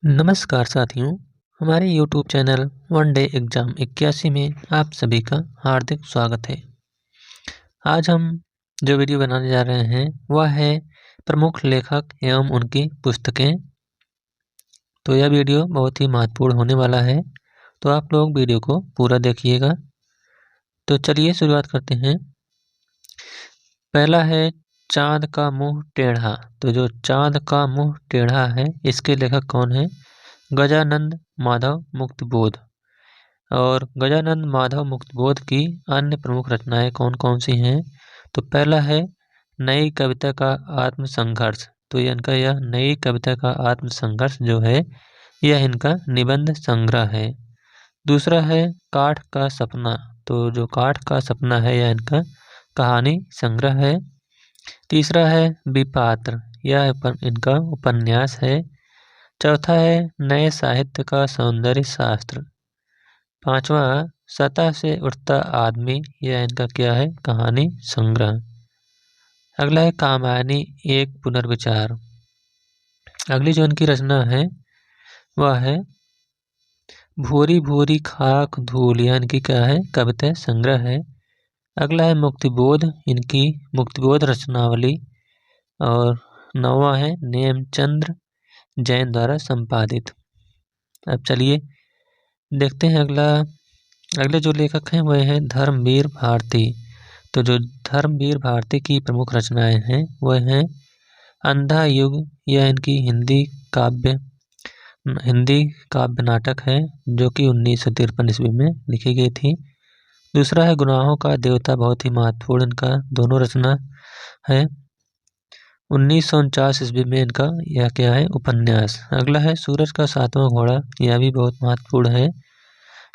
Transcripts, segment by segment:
नमस्कार साथियों, हमारे YouTube channel one day exam 81 में आप सभी का हार्दिक स्वागत है। आज हम जो वीडियो बनाने जा रहे हैं वह है प्रमुख लेखक एवं उनकी पुस्तकें। तो यह वीडियो बहुत ही महत्वपूर्ण होने वाला है, तो आप लोग वीडियो को पूरा देखिएगा। तो चलिए शुरुआत करते हैं। पहला है चाँद का मुँह टेढ़ा। तो जो चाँद का मुँह टेढ़ा है इसके लेखक कौन है? गजानंद माधव मुक्तिबोध। और गजानंद माधव मुक्तिबोध की अन्य प्रमुख रचनाएं कौन कौन सी हैं? तो पहला है नई कविता का आत्मसंघर्ष। तो यह नई कविता का आत्मसंघर्ष जो है यह इनका निबंध संग्रह है। दूसरा है काठ का सपना। तो जो काठ का सपना है यह इनका कहानी संग्रह है। तीसरा है विपात्र, यह इनका उपन्यास है। चौथा है नए साहित्य का सौंदर्य शास्त्र। पांचवा सतह से उठता आदमी, यह इनका क्या है? कहानी संग्रह। अगला है कामायनी एक पुनर्विचार। अगली जो इनकी रचना है वह है भूरी भूरी खाक धूल, यह इनकी क्या है? कविता संग्रह है। अगला है मुक्तिबोध, इनकी मुक्तिबोध रचनावली। और नौवां है नेमचंद्र जैन द्वारा संपादित। अब चलिए देखते हैं अगले जो लेखक हैं वह हैं धर्मवीर भारती। तो जो धर्मवीर भारती की प्रमुख रचनाएं हैं वह हैं अंधा युग, यह इनकी हिंदी काव्य नाटक है जो कि 1953 ईस्वी में लिखी गई थी। दूसरा है गुनाहों का देवता, बहुत ही महत्वपूर्ण इनका दोनों रचना है। 1949 ईस्वी में इनका यह क्या है? उपन्यास। अगला है सूरज का सातवां घोड़ा, यह भी बहुत महत्वपूर्ण है।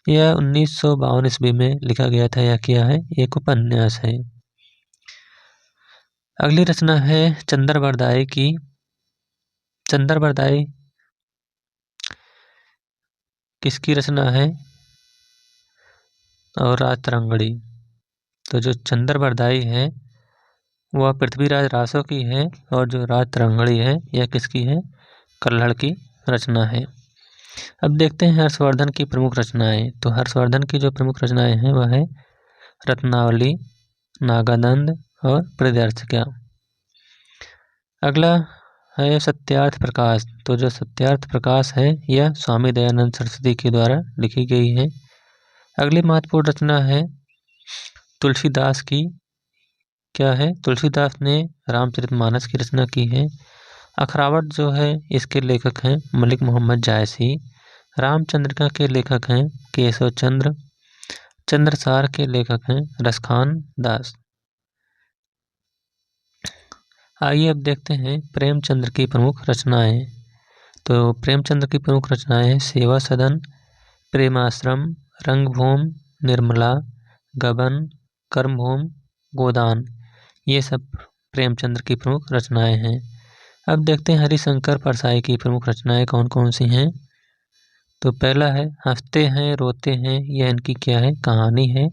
यह 1952 ईस्वी में लिखा गया था। यह क्या है? एक उपन्यास है। अगली रचना है चंदर बरदाई की। चंदर बरदाई किसकी रचना है? और राजतरंगड़ी। तो जो चंदर बरदाई है वह पृथ्वीराज रासो की है, और जो राजतरंगड़ी है यह किसकी है? कल्हड़ की रचना है। अब देखते हैं हर्षवर्धन की प्रमुख रचनाएं। तो हर्षवर्धन की जो प्रमुख रचनाएं हैं वह है रत्नावली, नागानंद और प्रदर्शिका। अगला है सत्यार्थ प्रकाश। तो जो सत्यार्थ प्रकाश है यह स्वामी दयानंद सरस्वती के द्वारा लिखी गई है। अगली महत्वपूर्ण रचना है तुलसीदास की। क्या है? तुलसीदास ने रामचरितमानस की रचना की है। अखरावट जो है इसके लेखक हैं मलिक मोहम्मद जायसी। रामचंद्रिका के लेखक हैं केशव चंद्र। चंद्रसार के लेखक हैं रसखान दास। आइए अब देखते हैं प्रेमचंद्र की प्रमुख रचनाएं। तो प्रेमचंद्र की प्रमुख रचनाएं हैं सेवा सदन, प्रेमाश्रम, रंगभूमि, निर्मला, गबन, कर्मभूमि, गोदान, ये सब प्रेमचंद्र की प्रमुख रचनाएं हैं। अब देखते हैं हरिशंकर परसाई की प्रमुख रचनाएं कौन कौन सी हैं। तो पहला है हंसते हैं रोते हैं, यह इनकी क्या है? कहानी है।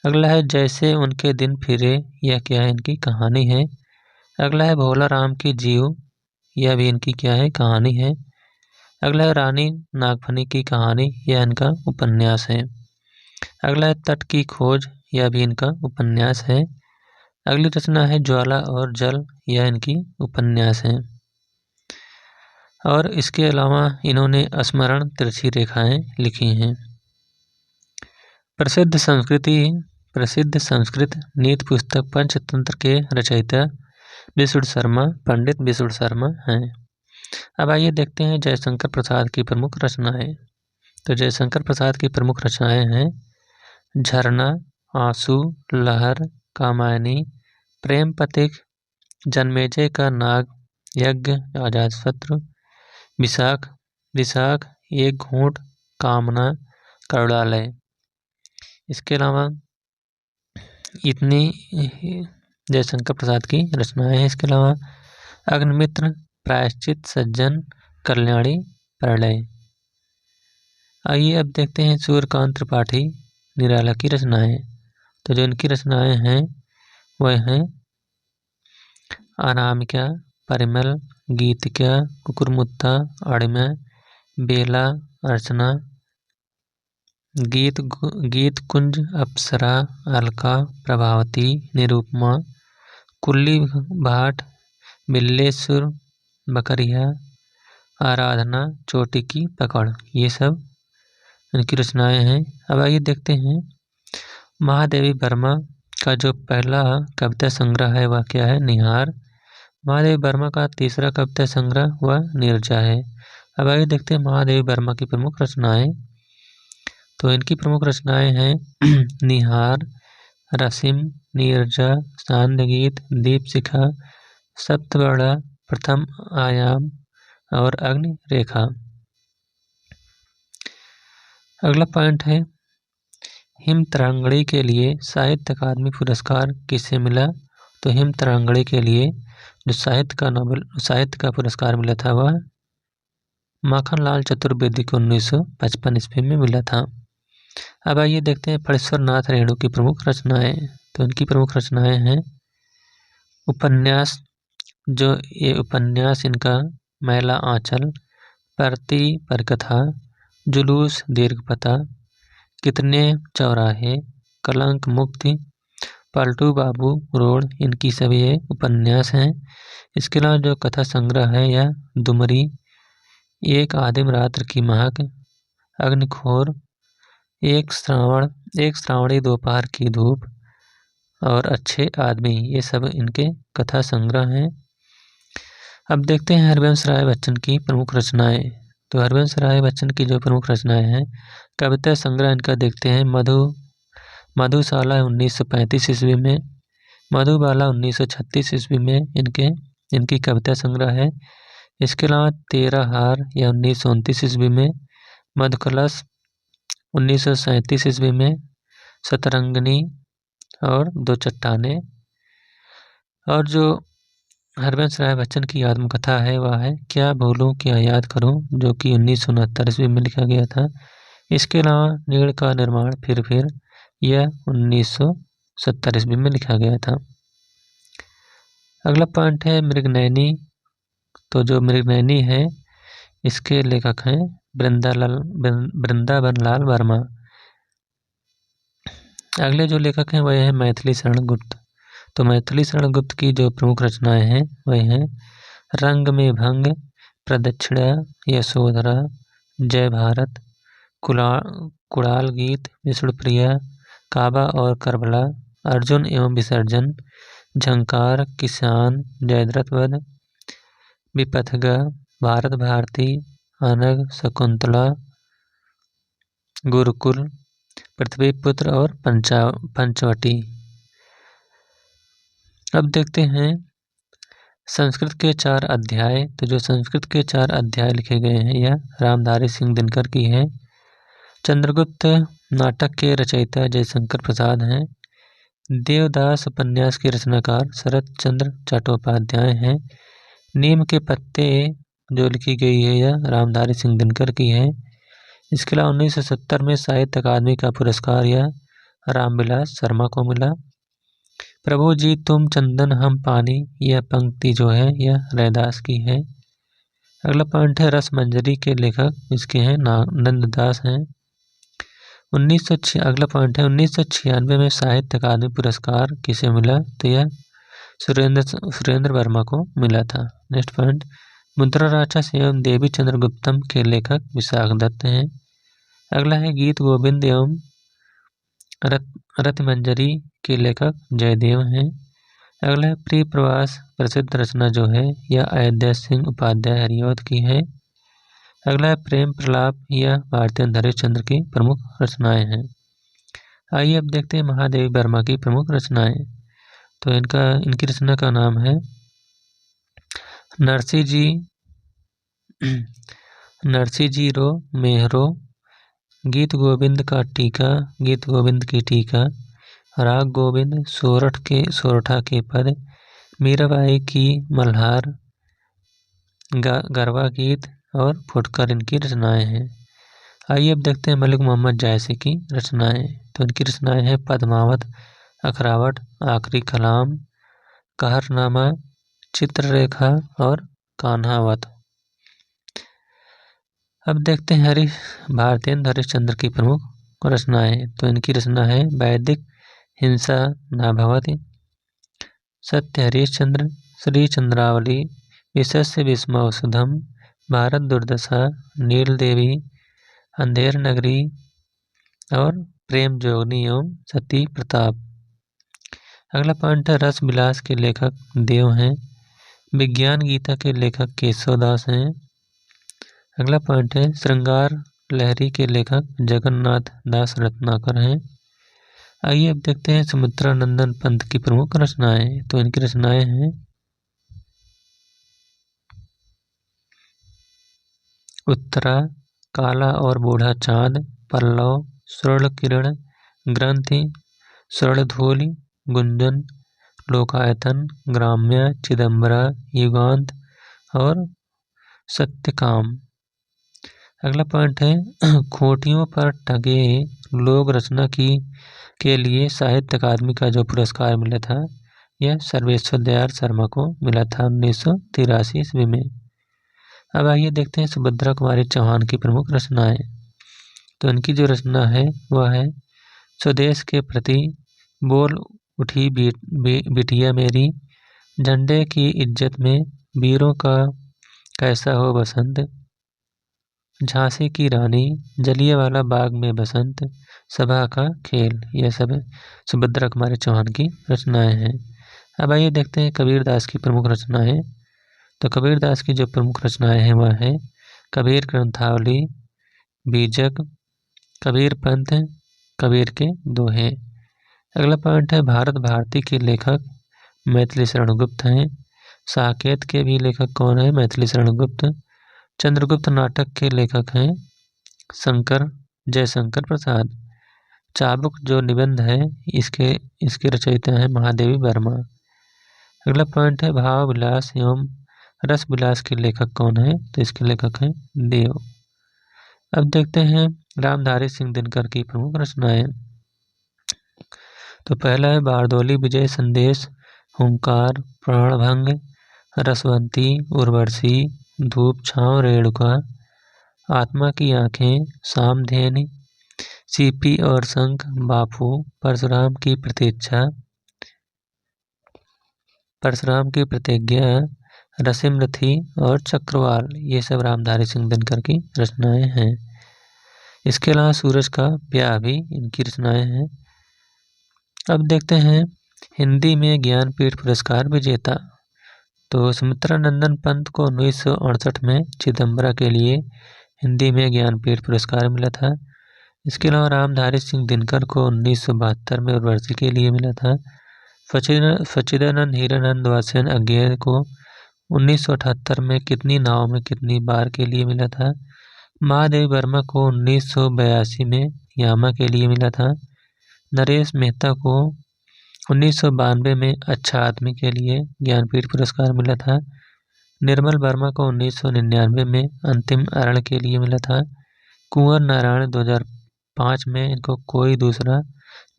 अगला है जैसे उनके दिन फिरे, यह क्या है? इनकी कहानी है। अगला है भोला राम की जीव, यह भी इनकी क्या है? कहानी है। अगला है रानी नागफनी की कहानी, यह इनका उपन्यास है। अगला है तट की खोज, यह भी इनका उपन्यास है। अगली रचना है ज्वाला और जल, यह इनकी उपन्यास है। और इसके अलावा इन्होंने स्मरण तिरछी रेखाएं लिखी हैं। प्रसिद्ध संस्कृत नीति पुस्तक पंचतंत्र के रचयिता विशुद्ध शर्मा, पंडित विशुद्ध शर्मा हैं। अब आइए देखते हैं जयशंकर प्रसाद की प्रमुख रचनाएं। तो जयशंकर प्रसाद की प्रमुख रचनाएं हैं झरना, आंसू, लहर, कामायनी, प्रेम पथिक, जन्मेजय का नाग यज्ञ, अजातशत्रु, विशाख, एक घूंट, कामना, करुणालय। इसके अलावा इतनी जयशंकर प्रसाद की रचनाएं हैं। इसके अलावा अग्निमित्र, प्रायश्चित, सज्जन, कल्याणी, प्रलय। आइए अब देखते हैं सूर्यकांत त्रिपाठी निराला की रचनाएं। तो जो इनकी रचनाएं हैं वह हैं अनामिका, परिमल, गीतिका, कुकुरमुत्ता, अणिमा, बेला, अर्चना, गीत कुंज, अप्सरा, अलका, प्रभावती, निरुपमा, कुल्ली भाट, बिल्लेश्वर, बकरिया, आराधना, चोटी की पकड़, ये सब इनकी रचनाएं हैं। अब आइए देखते हैं महादेवी वर्मा का जो पहला कविता संग्रह है वह क्या है, निहार। महादेवी वर्मा का तीसरा कविता संग्रह वह नीरजा है। अब आइए देखते हैं महादेवी वर्मा की प्रमुख रचनाएं। तो इनकी प्रमुख रचनाएं हैं निहार, रसिम, नीरजा, सांध्य गीत, दीपशिखा, सप्तवर्णा, प्रथम आयाम और अग्नि रेखा। अगला पॉइंट है हिमतरंगिणी के लिए साहित्य अकादमी पुरस्कार किसे मिला। तो हिमतरंगिणी के लिए जो साहित्य का पुरस्कार मिला था वह माखनलाल चतुर्वेदी को 1955 ईस्वी में मिला था। अब आइए देखते हैं फणीश्वर नाथ रेणु की प्रमुख रचनाएं। तो इनकी प्रमुख रचनाएं हैं उपन्यास, जो ये उपन्यास इनका मैला आंचल, परती परकथा, जुलूस दीर्घपता, कितने चौराहे, कलंक मुक्ति, पलटू बाबू रोड, इनकी सभी ये उपन्यास हैं। इसके अलावा जो कथा संग्रह है यह दुमरी, एक आदिम रात्र की महक, अग्निखोर, एक श्रावणी दोपहर की धूप और अच्छे आदमी, ये सब इनके कथा संग्रह हैं। अब देखते हैं हरिवंश राय बच्चन की प्रमुख रचनाएं। तो हरिवंश राय बच्चन की जो प्रमुख रचनाएं हैं कविता संग्रह इनका देखते हैं मधुशाला 1935 ईस्वी में, मधुबाला 1936 ईस्वी में इनकी कविता संग्रह है। इसके अलावा 13 हार या 1929 ईस्वी में, मधुकलश 1937 ईस्वी में, सतरंगिनी और दो चट्टाने। और जो हरिवंश राय बच्चन की आत्मकथा है वह है क्या भूलूं क्या याद करूं, जो कि 1969 ईस्वी में लिखा गया था। इसके अलावा नीड़ का निर्माण फिर यह 1970 ईस्वी में लिखा गया था। अगला पॉइंट है मृगनयनी। तो जो मृगनयनी है इसके लेखक हैं वृंदावन लाल वर्मा। अगले जो लेखक हैं वह है मैथिली शरण गुप्त। तो मैथिली शरण गुप्त की जो प्रमुख रचनाएं हैं वह हैं रंग में भंग, प्रदक्षिणा, यशोधरा, जय भारत, कुड़ाल गीत, विष्णुप्रिया, काबा और करबला, अर्जुन एवं विसर्जन, झंकार, किसान, जयद्रथ वध, विपथगा, भारत भारती, अनग, शकुंतला, गुरुकुल, पृथ्वीपुत्र और पंचवटी। अब देखते हैं संस्कृत के 4 अध्याय। तो जो संस्कृत के 4 अध्याय लिखे गए हैं यह रामधारी सिंह दिनकर की है। चंद्रगुप्त नाटक के रचयिता जयशंकर प्रसाद हैं। देवदास उपन्यास के रचनाकार शरत चंद्र चट्टोपाध्याय हैं। नीम के पत्ते जो लिखी गई है यह रामधारी सिंह दिनकर की है। इसके अलावा 1970 में साहित्य अकादमी का पुरस्कार यह रामविलास शर्मा को मिला। प्रभु जी तुम चंदन हम पानी, यह पंक्ति जो है यह रैदास की है। अगला पॉइंट है रसमंजरी के लेखक इसके हैं नंददास हैं। अगला पॉइंट है 1996 में साहित्य अकादमी पुरस्कार किसे मिला। तो यह सुरेंद्र वर्मा को मिला था। नेक्स्ट पॉइंट मुद्रा राक्षस एवं देवी चंद्रगुप्तम के लेखक विशाख दत्त हैं। अगला है गीत गोविंद एवं रतिमंजरी के लेखक जयदेव हैं। अगला है प्रिय प्रवास प्रसिद्ध रचना जो है यह अयोध्या सिंह उपाध्याय हरिऔध की है। अगला है प्रेम प्रलाप, यह भारतेंदु हरिश्चंद्र की प्रमुख रचनाएं हैं। आइए अब देखते हैं महादेवी वर्मा की प्रमुख रचनाएं। तो इनकी रचना का नाम है नरसी जी रो मेहरो, गीत गोविंद का टीका, गीत गोविंद की टीका, राग गोविंद, सोरठा के पद, मीराबाई की मल्हार, गरबा गीत और फुटकर इनकी रचनाएं हैं। आइए अब देखते हैं मलिक मोहम्मद जायसी की रचनाएं। तो इनकी रचनाएं हैं पद्मावत, अखरावट, आखिरी कलाम, कहरनामा, चित्ररेखा और कान्हावत। अब देखते हैं भारतेंदु हरिश्चंद्र की प्रमुख रचनाएं। तो इनकी रचना है वैदिक हिंसा न भवति, सत्य हरिश्चंद्र, श्री चंद्रावली, विशस्य विस्मौषधम, भारत दुर्दशा, नील देवी, अंधेर नगरी और प्रेम जोगनी एवं सती प्रताप। अगला पॉइंट है रस विलास के लेखक देव हैं। विज्ञान गीता के लेखक केशवदास हैं। अगला पॉइंट है श्रृंगार लहरी के लेखक जगन्नाथ दास रत्नाकर हैं। आइए अब देखते हैं सुमित्रानंदन पंत की प्रमुख रचनाएं। तो इनकी रचनाएं हैं उत्तरा, काला और बूढ़ा चांद, पल्लव, स्वर्ण किरण, ग्रंथि, स्वर्णधूलि, गुंजन, लोकायतन, ग्राम्य, चिदम्बरा, युगांत और सत्यकाम। अगला पॉइंट है खोटियों पर ठगे लोग रचना के लिए साहित्य अकादमी का जो पुरस्कार मिला था यह सर्वेश्वर दयाल शर्मा को मिला था 1983 ईस्वी में। अब आइए देखते हैं सुभद्रा कुमारी चौहान की प्रमुख रचनाएं। तो इनकी जो रचना है वह है स्वदेश के प्रति बोल उठी बिटिया मेरी, झंडे की इज्जत में वीरों का कैसा हो बसंत, झांसी की रानी, जलियांवाला बाग में बसंत, सभा का खेल। यह सब सुभद्रा कुमारी चौहान की रचनाएं हैं। अब आइए देखते हैं कबीरदास की प्रमुख रचनाएं। तो कबीरदास की जो प्रमुख रचनाएं हैं वह है कबीर ग्रंथावली, बीजक, कबीर पंथ, कबीर के दोहे। अगला पॉइंट है भारत भारती के लेखक मैथिली शरण गुप्त हैं। साकेत के भी लेखक कौन है? मैथिली शरण गुप्त। चंद्रगुप्त नाटक के लेखक हैं जयशंकर प्रसाद। चाबुक जो निबंध है इसके रचयिता हैं महादेवी वर्मा। अगला पॉइंट है भाव विलास एवं रस विलास के लेखक कौन है? तो इसके लेखक हैं देव। अब देखते हैं रामधारी सिंह दिनकर की प्रमुख रचनाएं। तो पहला है बारदौली विजय संदेश, हुंकार, प्राणभंग, रसवंती, उर्वशी, धूप छांव रेणुका, आत्मा की आंखें, सामधेनी, सीपी और शंख, बापू, परशुराम की प्रतीक्षा, परशुराम की प्रतिज्ञा, रसिमरथी और चक्रवाल। ये सब रामधारी सिंह दिनकर की रचनाएं हैं। इसके अलावा सूरज का ब्याह भी इनकी रचनाएं हैं। अब देखते हैं हिंदी में ज्ञानपीठ पुरस्कार विजेता। तो सुमित्रानंदन पंत को 1968 में चिदम्बरा के लिए हिंदी में ज्ञानपीठ पुरस्कार मिला था। इसके अलावा रामधारी सिंह दिनकर को 1972 में उर्वशी के लिए मिला था। सच्चिदानंद हीरानंद वात्स्यन अज्ञेय को 1978 में कितनी नाव में कितनी बार के लिए मिला था। महादेवी वर्मा को 1982 में यामा के लिए मिला था। नरेश मेहता को 1992 में अच्छा आदमी के लिए ज्ञानपीठ पुरस्कार मिला था। निर्मल वर्मा को 1999 में अंतिम अरण के लिए मिला था। कुंवर नारायण 2005 में इनको कोई दूसरा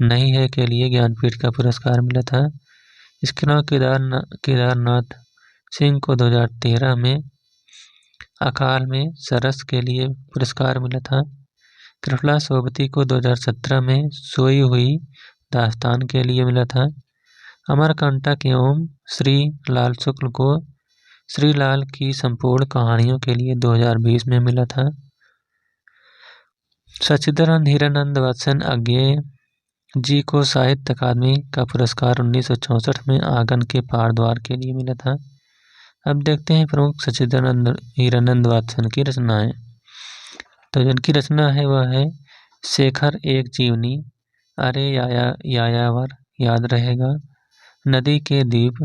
नहीं है के लिए ज्ञानपीठ का पुरस्कार मिला था। इसके अलावा केदारनाथ सिंह को 2013 में अकाल में सरस के लिए पुरस्कार मिला था। त्रिफला सोबती को 2017 में सोई हुई दास्तान के लिए मिला था। अमरकंटक एवं श्री लाल शुक्ल को श्री लाल की संपूर्ण कहानियों के लिए 2020 में मिला था। सच्चिदानंद हीरानंद वात्स्यन अज्ञेय जी को साहित्य अकादमी का पुरस्कार 1964 में आंगन के पार द्वार के लिए मिला था। अब देखते हैं प्रमुख सच्चिदानंद हीरानंद वात्स्यन की रचनाएं। तो जिनकी रचना है वह है शेखर एक जीवनी, अरे यायावर याद रहेगा, नदी के द्वीप,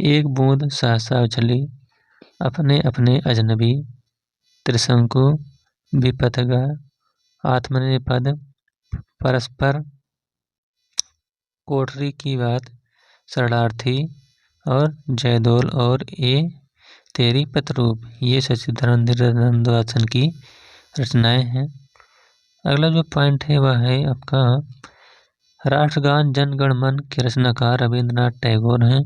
एक बूंद सहसा उछली, अपने अपने अजनबी, त्रिशंकु, विपथगा, आत्मनिपद, परस्पर, कोठरी की बात, शरणार्थी और जयदोल और ए तेरी पतरूप। ये सच्चिदानंद वात्स्यन की रचनाएं हैं। अगला जो पॉइंट है वह है आपका राष्ट्रगान जन गण मन के रचनाकार रविंद्रनाथ टैगोर हैं।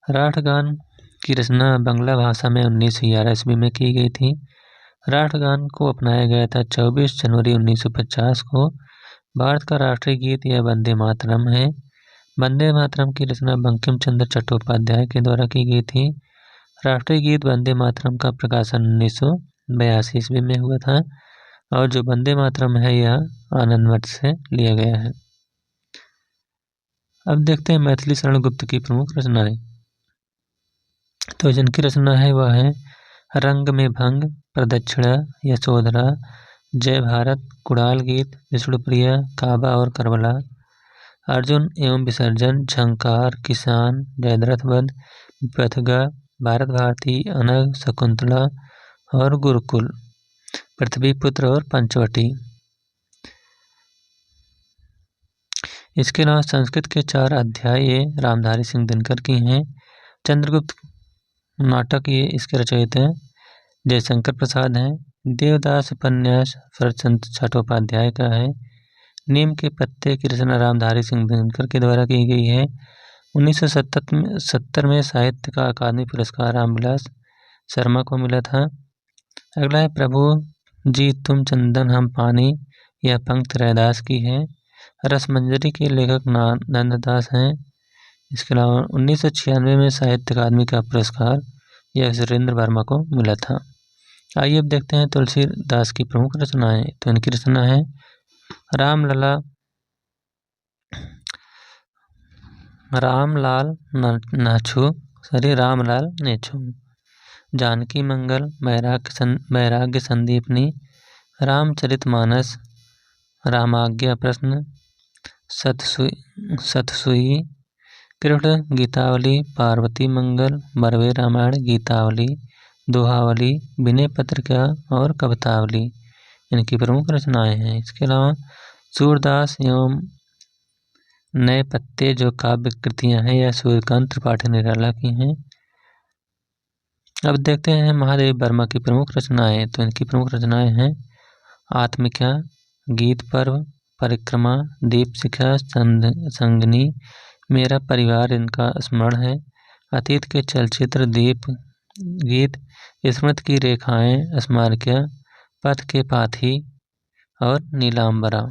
राष्ट्रगान की रचना बांग्ला भाषा में 1911 ईस्वी में की गई थी। राष्ट्रगान को अपनाया गया था 24 जनवरी 1950 को। भारत का राष्ट्रीय गीत यह वंदे मातरम है। वंदे मातरम की रचना बंकिम चंद्र चट्टोपाध्याय के द्वारा की गई थी। राष्ट्रीय गीत वंदे मातरम का प्रकाशन 1982 ईस्वी में हुआ था और जो वंदे मातरम है यह आनंदमठ से लिया गया है। अब देखते हैं मैथिली शरण गुप्त की प्रमुख रचनाएं। तो जिनकी रचना है वह है रंग में भंग, प्रदक्षिणा, यशोधरा, जय भारत, कुड़ाल गीत, विष्णुप्रिया, काबा और करबला, अर्जुन एवं विसर्जन, झंकार, किसान, जयद्रथ वध, विपथगा, भारत भारती, अनग, शकुंतला और गुरुकुल, पृथ्वीपुत्र और पंचवटी। इसके अलावा संस्कृत के 4 अध्याय ये रामधारी सिंह दिनकर की हैं। चंद्रगुप्त नाटक ये इसके रचयित हैं जयशंकर प्रसाद हैं। देवदास उपन्यास शरदचंद्र चट्टोपाध्याय का है। नीम के पत्ते की रचना रामधारी सिंह दिनकर के द्वारा की गई है। 1970 में साहित्य का अकादमी पुरस्कार रामविलास शर्मा को मिला था। अगला है प्रभु जी तुम चंदन हम पानी, यह पंक्ति रैदास की है। रसमंजरी के लेखक नंददास हैं। इसके अलावा 1996 में साहित्य अकादमी का पुरस्कार यह सुरेंद्र वर्मा को मिला था। आइए अब देखते हैं तुलसीदास की प्रमुख रचनाएं। तो इनकी रचना है रामलाल नेछू, जानकी मंगल, वैराग्य संदीपनी, रामचरितमानस, रामाज्ञा प्रश्न, सतसुई, कृष्ण गीतावली, पार्वती मंगल, बरवे रामायण, गीतावली, दोहावली, विनय पत्रिका और कवितावली इनकी प्रमुख रचनाएं हैं। इसके अलावा सूरदास एवं नए पत्ते जो काव्य कृतियां हैं यह सूर्यकांत त्रिपाठी निराला की हैं। अब देखते हैं महादेव वर्मा की प्रमुख रचनाएं। तो इनकी प्रमुख रचनाएं हैं आत्मिका, गीत पर्व, परिक्रमा, दीप शिखा, संगनी, मेरा परिवार इनका स्मरण है, अतीत के चलचित्र, दीप गीत, स्मृति की रेखाएं, स्मारकिया, पथ के पाथी और नीलांबरा।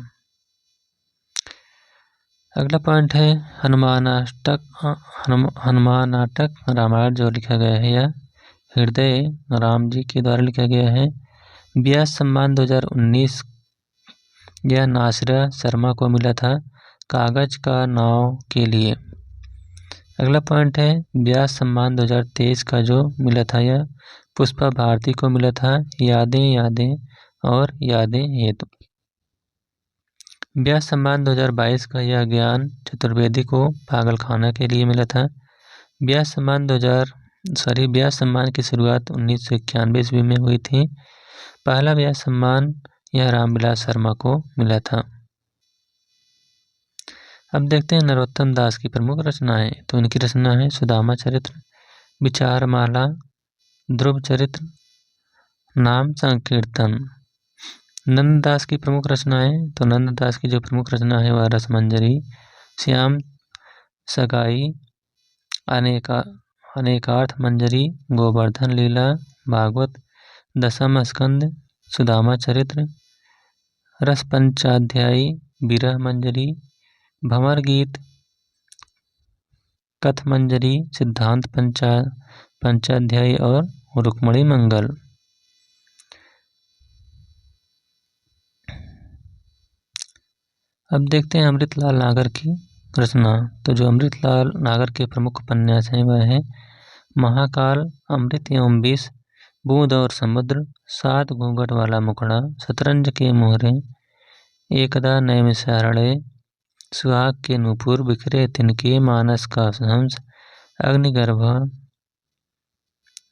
अगला पॉइंट है हनुमानाटक रामायण जो लिखा गया है यह हृदय राम जी के द्वारा लिखा गया है। व्यास सम्मान 2019 यह नासिरा शर्मा को मिला था कागज का नाव के लिए। अगला पॉइंट है व्यास सम्मान 2023 का जो मिला था यह पुष्पा भारती को मिला था यादें और यादें हेतु। व्यास सम्मान 2022 का यह ज्ञान चतुर्वेदी को पागलखाना के लिए मिला था। व्यास सम्मान की शुरुआत 1991 ईस्वी में हुई थी। पहला व्यास सम्मान यह रामविलास शर्मा को मिला था। अब देखते हैं नरोत्तम दास की प्रमुख रचनाएं। तो इनकी रचना है सुदामा चरित्र, विचारमाला, ध्रुव चरित्र, नाम संकीर्तन। नंददास की प्रमुख रचनाएं। तो नंददास की जो प्रमुख रचना है वह रसमंजरी, श्याम सगाई, अनेकार्थ मंजरी, गोवर्धन लीला, भागवत, दशम स्कंद, सुदामा चरित्र, रस पंचाध्यायी, विरह मंजरी, भंवर गीत, कथ मंजरी, सिद्धांत पंचाध्यायी और रुक्मणी मंगल। अब देखते हैं अमृतलाल नागर की रचना। तो जो अमृतलाल नागर के प्रमुख उपन्यास हैं वह है महाकाल, अमृत एवं विष, बूंद और समुद्र, 7 घूंघट वाला मुखड़ा, शतरंज के मोहरे, एकदा नैमिषारण्य, सुहाग के नूपुर, बिखरे तिनके, मानस का हंस, अग्निगर्भ,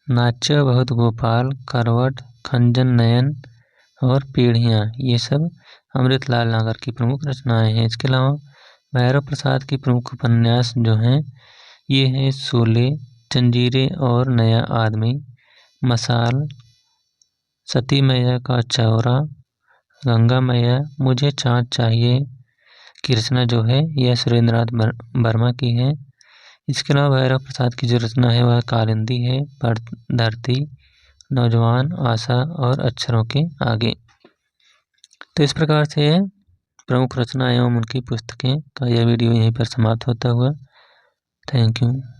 नाच्य बहुत गोपाल, करवट, खंजन नयन और पीढ़ियाँ, ये सब अमृतलाल नागर की प्रमुख रचनाएं हैं। इसके अलावा भैरव प्रसाद की प्रमुख उपन्यास जो हैं ये हैं शोले, जंजीरें और नया आदमी, मसाल, सती मैया का चौरा, गंगा मैया, मुझे चाँद चाहिए की रचना जो है यह सुरेंद्रनाथ वर्मा की है। इसके अलावा भैरव प्रसाद की जो रचना है वह कालिंदी है, धरती, नौजवान, आशा और अक्षरों के आगे। तो इस प्रकार से प्रमुख रचना एवं उनकी पुस्तकें का यह वीडियो यहीं पर समाप्त होता हुआ। Thank you.